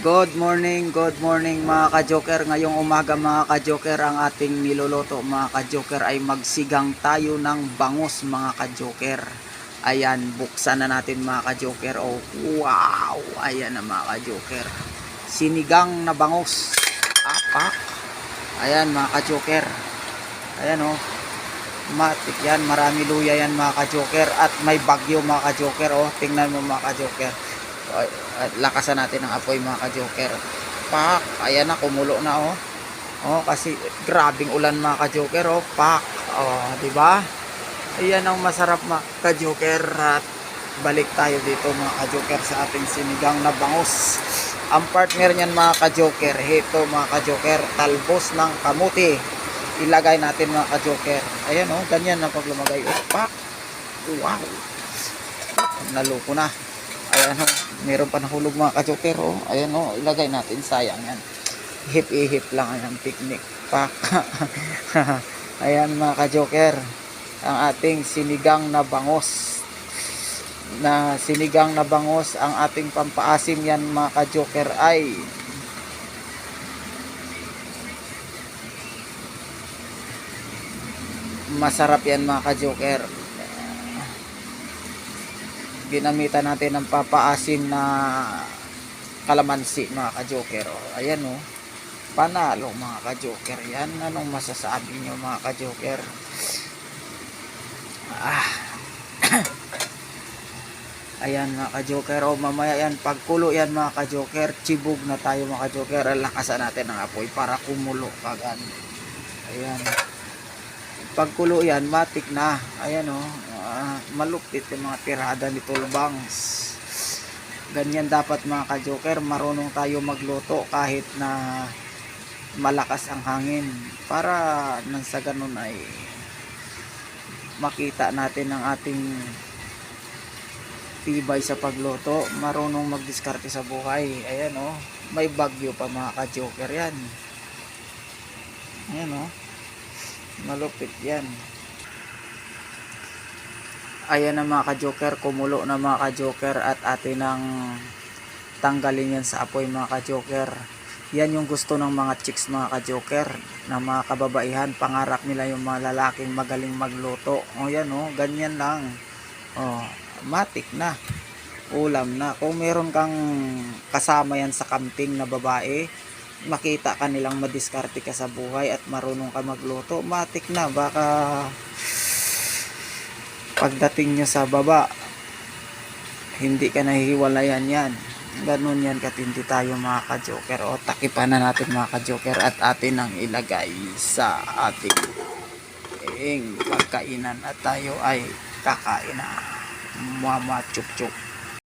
Good morning mga ka-joker. Ngayong umaga mga ka-joker, ang ating niluluto mga ka-joker ay magsigang tayo ng bangus mga ka-joker. Ayan, buksan na natin mga ka-joker. Oh, wow! Ayan na mga ka-joker. Sinigang na bangus. Apak. Ayan mga ka-joker. Ayan oh. Matik yan, marami luya yan mga ka-joker. At may bagyo mga ka-joker. Oh, tingnan mo mga ka-joker. Lakasan natin ang apoy mga ka-joker. Pak, ayan na, kumulo na oh. Oh, kasi grabing ulan mga ka-joker oh. Pak. Oh, di ba? Ayan ang masarap mga ka-joker. At balik tayo dito mga ka-joker sa ating sinigang na bangus. Ang partner niyan mga ka-joker, ito mga ka-joker, talbos ng kamuti. Ilagay natin mga ka-joker. Ayan oh, ganyan na pag lumagay. Oh, pak. Wow. Naluko na. Ayan o, meron pa nahulog mga ka-joker o. Ayan o, ilagay natin, sayang yan. Ihip-ihip lang ang picnic pack. Ayan mga ka-joker, ang ating sinigang na bangus. Ang ating pampaasim yan mga ka-joker ay masarap yan mga ka-joker. Ginamitan natin ng papaasim na kalamansi mga ka-joker. Ayan o, panalo mga ka-joker yan. Anong masasabi nyo mga ka-joker? Ayan mga ka-joker. O mamaya yan, pagkulo yan mga ka-joker, chibog na tayo mga ka-joker. Lakasan natin ang apoy para kumulo kagan. Ayan, pagkulo yan, matik na. Ayan o, malupit yung mga tirada nito lubangs. Ganyan dapat mga ka-joker, marunong tayo magluto kahit na malakas ang hangin, para nang sa ganun ay makita natin ang ating tibay sa pagluto, marunong magdiskarte sa buhay. Ayan o, may bagyo pa mga ka-joker yan. Ayan o, malupit yan. Ayan na mga ka-joker, kumulo na mga ka-joker at atin ang tanggalin yan sa apoy mga ka-joker. Yan yung gusto ng mga chicks mga ka-joker, na mga kababaihan, pangarap nila yung mga lalaking magaling magluto. O yan o, ganyan lang. O, matik na, ulam na. Kung meron kang kasama yan sa camping na babae, makita ka nilang madiskarte ka sa buhay at marunong ka magluto, matik na. Baka pagdating nyo sa baba, hindi ka nahihiwalayan yan. Ganun yan katindi tayo mga ka-joker. O, takipan na natin mga ka-joker at atin ang ilagay sa ating pagkainan at tayo ay kakain na. Mama chup chup.